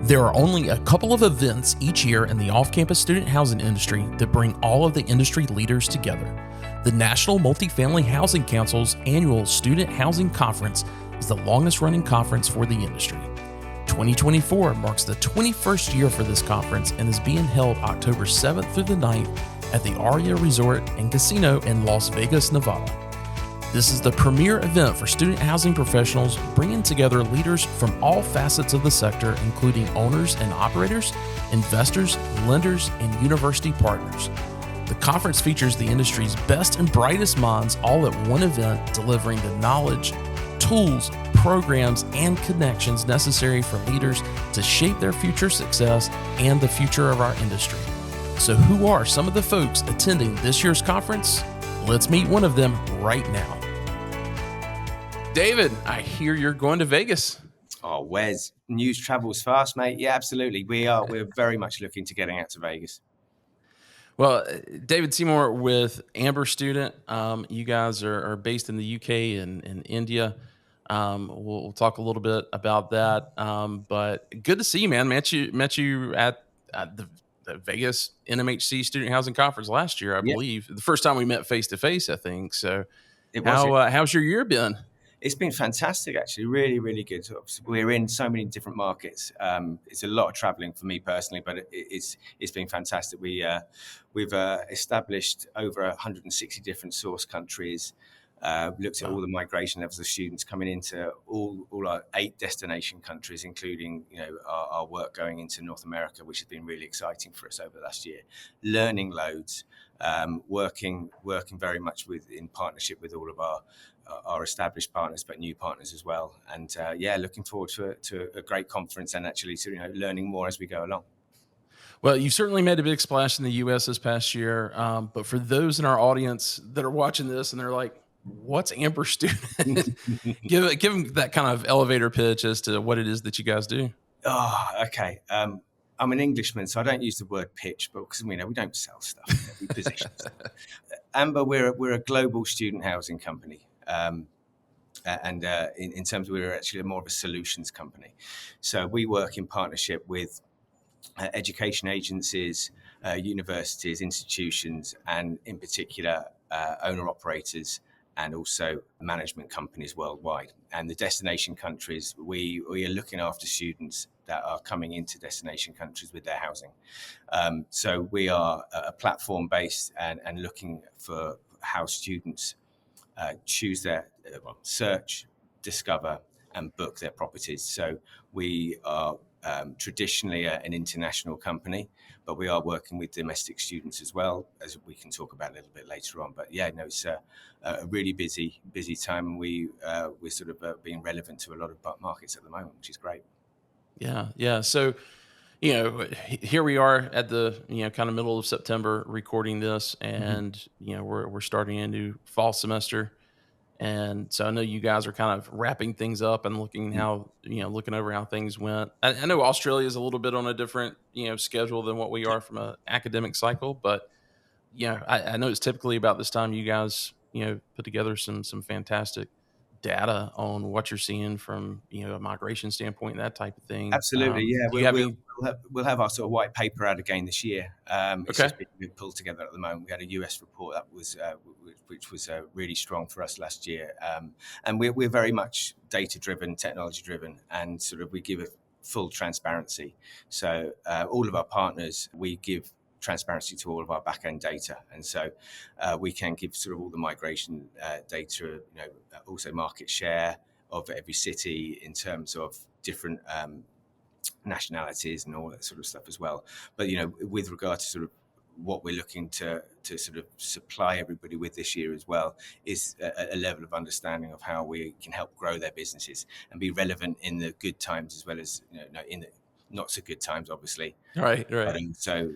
There are only a couple of events each year in the off-campus student housing industry that bring all of the industry leaders together. The National Multifamily Housing Council's annual Student Housing Conference is the longest-running conference for the industry. 2024 marks the 21st year for this conference and is being held October 7th through the 9th at the Aria Resort and Casino in Las Vegas, Nevada. This is the premier event for student housing professionals, bringing together leaders from all facets of the sector, including owners and operators, investors, lenders, and university partners. The conference features the industry's best and brightest minds all at one event, delivering the knowledge, tools, programs, and connections necessary for leaders to shape their future success and the future of our industry. So who are some of the folks attending this year's conference? Let's meet one of them right now. David, I hear you're going to Vegas. Oh, Wes, news travels fast, mate. Yeah, absolutely. We're very much looking to getting out to Vegas. Well, David Seymour with Amber Student. You guys are based in the UK and India. We'll talk a little bit about that. But good to see you, man. Met you at the Vegas NMHC Student Housing Conference last year, I believe. The first time we met face to face, I think. So, how's your year been? It's been fantastic, actually. Really, really good. We're in so many different markets. It's a lot of traveling for me personally, but it's been fantastic. We've established over 160 different source countries. Looked at all the migration levels of students coming into all our 8 destination countries, including our work going into North America, which has been really exciting for us over the last year. Learning loads, working very much in partnership with all of our established partners, but new partners as well. And looking forward to a great conference and actually learning more as we go along. Well, you certainly made a big splash in the U.S. this past year. But for those in our audience that are watching this and they're like, what's Amber Student? give them that kind of elevator pitch as to what it is that you guys do. Oh, okay. I'm an Englishman, so I don't use the word pitch, but because we don't sell stuff, we position stuff. Amber, we're a global student housing company. And in terms of, we're actually more of a solutions company. So we work in partnership with education agencies, universities, institutions, and in particular owner-operators and also management companies worldwide. And the destination countries, we are looking after students that are coming into destination countries with their housing. So we are a platform-based and looking for how students choose their search, discover, and book their properties. So we are traditionally an international company, but we are working with domestic students as well, as we can talk about a little bit later on. But it's a really busy time. We're sort of being relevant to a lot of markets at the moment, which is great. Yeah. So, here we are at the kind of middle of September recording this, and we're starting a new fall semester. And so I know you guys are kind of wrapping things up and looking over how things went. I know Australia is a little bit on a different, schedule than what we are from an academic cycle, but I know it's typically about this time you guys, put together some fantastic data on what you're seeing from, a migration standpoint, that type of thing. Absolutely. We'll have our sort of white paper out again this year. It's just being pulled together at the moment. We had a US report that was, which was really strong for us last year. And we're very much data-driven, technology-driven, and sort of we give a full transparency. So all of our partners, we give transparency to all of our back-end data. And so we can give sort of all the migration data, also market share of every city in terms of different nationalities and all that sort of stuff as well. But, with regard to sort of what we're looking to sort of supply everybody with this year as well is a level of understanding of how we can help grow their businesses and be relevant in the good times as well as, in the not so good times, obviously. Right. But so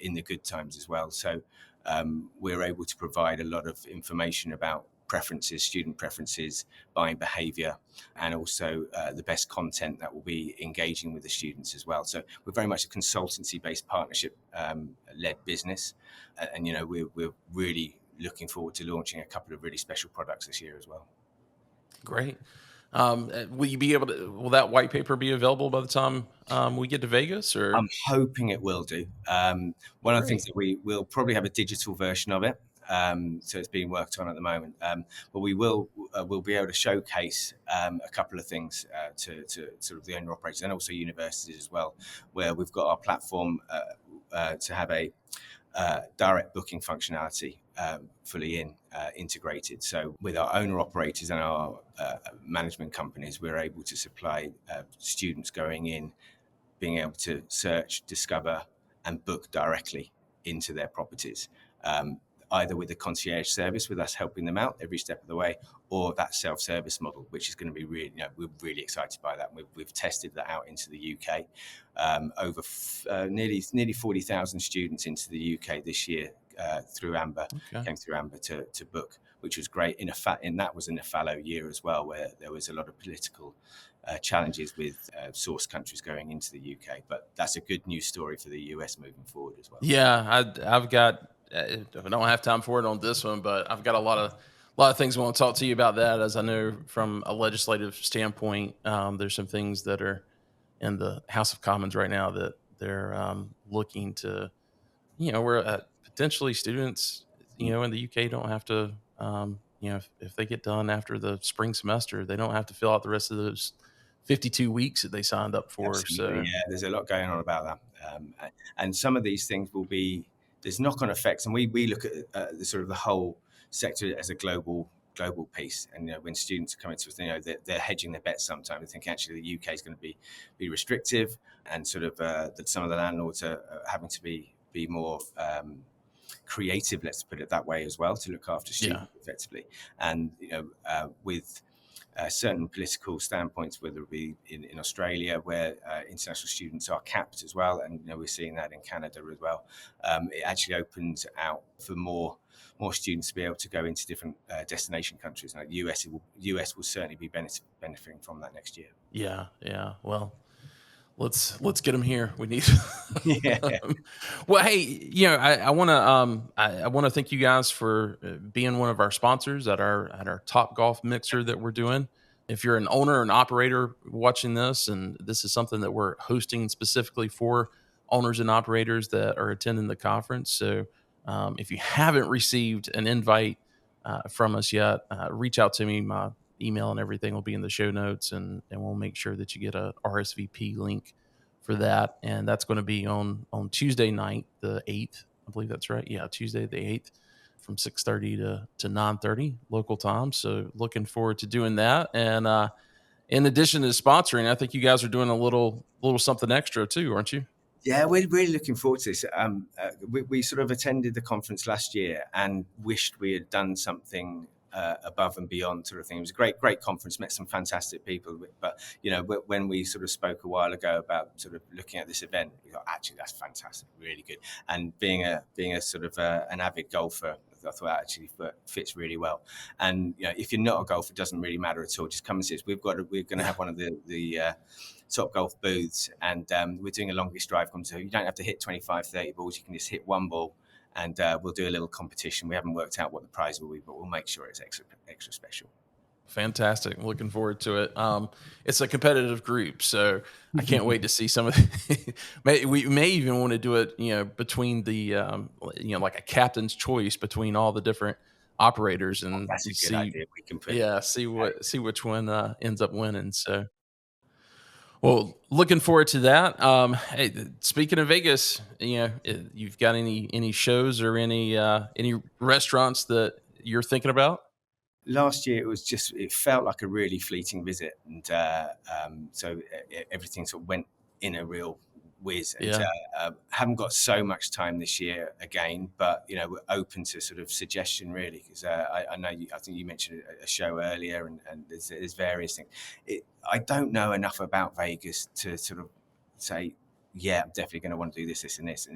in the good times as well. So we're able to provide a lot of information about preferences, student preferences, buying behavior, and also the best content that will be engaging with the students as well. So we're very much a consultancy-based partnership-led business. And, we're really looking forward to launching a couple of really special products this year as well. Great. Will you be able to? Will that white paper be available by the time we get to Vegas? Or I'm hoping it will do. One of the things great. that we will probably have a digital version of it. So it's being worked on at the moment. But we'll be able to showcase a couple of things to sort of the owner operators and also universities as well, where we've got our platform to have a direct booking functionality fully integrated. So with our owner operators and our management companies, we're able to supply students going in being able to search, discover, and book directly into their properties, either with a concierge service, with us helping them out every step of the way, or that self-service model, which is going to be really, we're really excited by that. We've tested that out into the UK. Over nearly 40,000 students into the UK this year through Amber, Okay. came through Amber to book, which was great. That was in a fallow year as well, where there was a lot of political challenges with source countries going into the UK. But that's a good news story for the US moving forward as well. Yeah, I've got. I don't have time for it on this one, but I've got a lot of things I want to talk to you about that. As I know from a legislative standpoint, there's some things that are in the House of Commons right now that they're looking to, where potentially students, in the UK don't have to, if they get done after the spring semester, they don't have to fill out the rest of those 52 weeks that they signed up for. Absolutely, So yeah. There's a lot going on about that, and some of these things will be there's knock-on effects, and we look at the sort of the whole sector as a global piece. And when students are coming to us, they're hedging their bets sometimes. They think actually the UK is going to be restrictive, and sort of that some of the landlords are having to be more creative, let's put it that way, as well, to look after yeah, students effectively. And with certain political standpoints, whether it be in Australia, where international students are capped as well, and we're seeing that in Canada as well. It actually opens out for more students to be able to go into different destination countries. Like US will certainly be benefiting from that next year. yeah. Well, let's get them here. We need. Yeah, Well, hey, I want to I want to thank you guys for being one of our sponsors at our Top Golf Mixer that we're doing. If you're an owner or an operator watching this, and this is something that we're hosting specifically for owners and operators that are attending the conference, so if you haven't received an invite from us yet, reach out to me. My email and everything will be in the show notes, and we'll make sure that you get a RSVP link for that. And that's going to be on Tuesday night, the 8th. I believe that's right. Yeah, Tuesday the 8th from 6:30 to 9:30 local time. So looking forward to doing that. And in addition to sponsoring, I think you guys are doing a little something extra too, aren't you? yeah, we're really looking forward to this. We sort of attended the conference last year and wished we had done something above and beyond, sort of thing. It was a great conference, met some fantastic people. But when we sort of spoke a while ago about sort of looking at this event, we thought actually that's fantastic, really good. And being a sort of an avid golfer, I thought that actually fits really well. And if you're not a golfer, it doesn't really matter at all. Just come and see us. We're going to have one of the Top Golf booths, and we're doing a longest drive so you don't have to hit 25, 30 balls. You can just hit one ball, and we'll do a little competition. We haven't worked out what the prize will be, but we'll make sure it's extra special. Fantastic. I'm looking forward to it. It's a competitive group, so I can't wait to see some of the we may even want to do it, between the, like a captain's choice between all the different operators and That's a good see, idea. We can put yeah, see which one ends up winning. So, well, looking forward to that. Hey, speaking of Vegas, you've got any shows or any restaurants that you're thinking about? last year it felt like a really fleeting visit, and so everything sort of went in a real whiz. And Yeah. haven't got so much time this year again, but we're open to sort of suggestion, really, because I know I think you mentioned a show earlier, and there's various things. I don't know enough about Vegas to sort of say, yeah, I'm definitely going to want to do this, and this.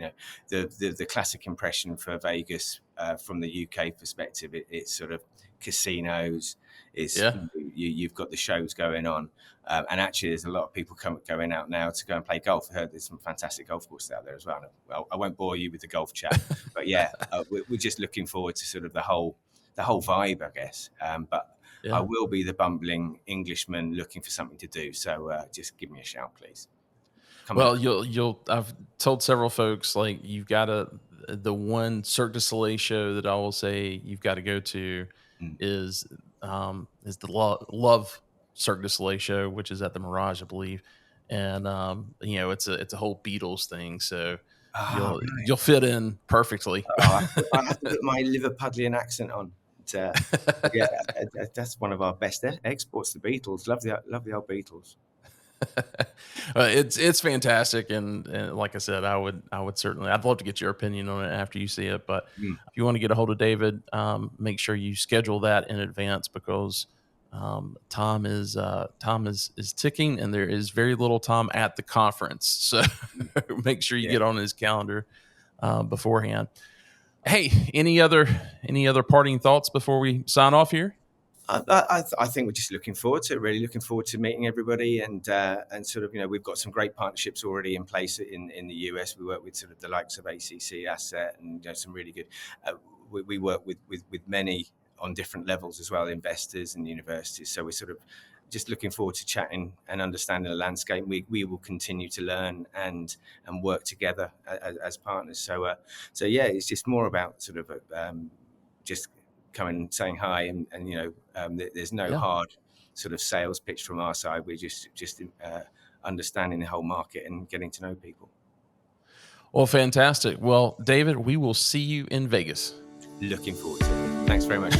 The classic impression for Vegas from the UK perspective, it's sort of casinos. It's Yeah. you've got the shows going on, and actually, there's a lot of people going out now to go and play golf. I heard there's some fantastic golf courses out there as well. Well, I won't bore you with the golf chat, but yeah, we're just looking forward to sort of the whole vibe, I guess. But I Yeah. will be the bumbling Englishman looking for something to do. So just give me a shout, please. Come and Well, look. you'll. I've told several folks like you've got to the one Cirque du Soleil show that I will say you've got to go to Mm. is the Love Cirque du Soleil show, which is at the Mirage, I believe, and it's a whole Beatles thing, so Ah, you'll fit in perfectly. Oh, I have to put my Liverpudlian accent on. But, yeah, that's one of our best exports. The Beatles, love the old Beatles. It's fantastic, and like I said, I would certainly I'd love to get your opinion on it after you see it. But Mm. if you want to get a hold of David, make sure you schedule that in advance because Tom is ticking, and there is very little time at the conference. So make sure you Yeah. get on his calendar beforehand. Hey, any other parting thoughts before we sign off here? I think we're just looking forward to it. Really looking forward to meeting everybody, and sort of we've got some great partnerships already in place in the US. We work with sort of the likes of ACC Asset, and some really good. We work with many on different levels as well, investors and universities. So we're sort of just looking forward to chatting and understanding the landscape. We will continue to learn and work together as partners. So yeah, it's just more about sort of just coming saying hi, and there's no Yeah. hard sort of sales pitch from our side. We're just understanding the whole market and getting to know people. Well, fantastic. Well, David, we will see you in Vegas. Looking forward to it. Thanks very much.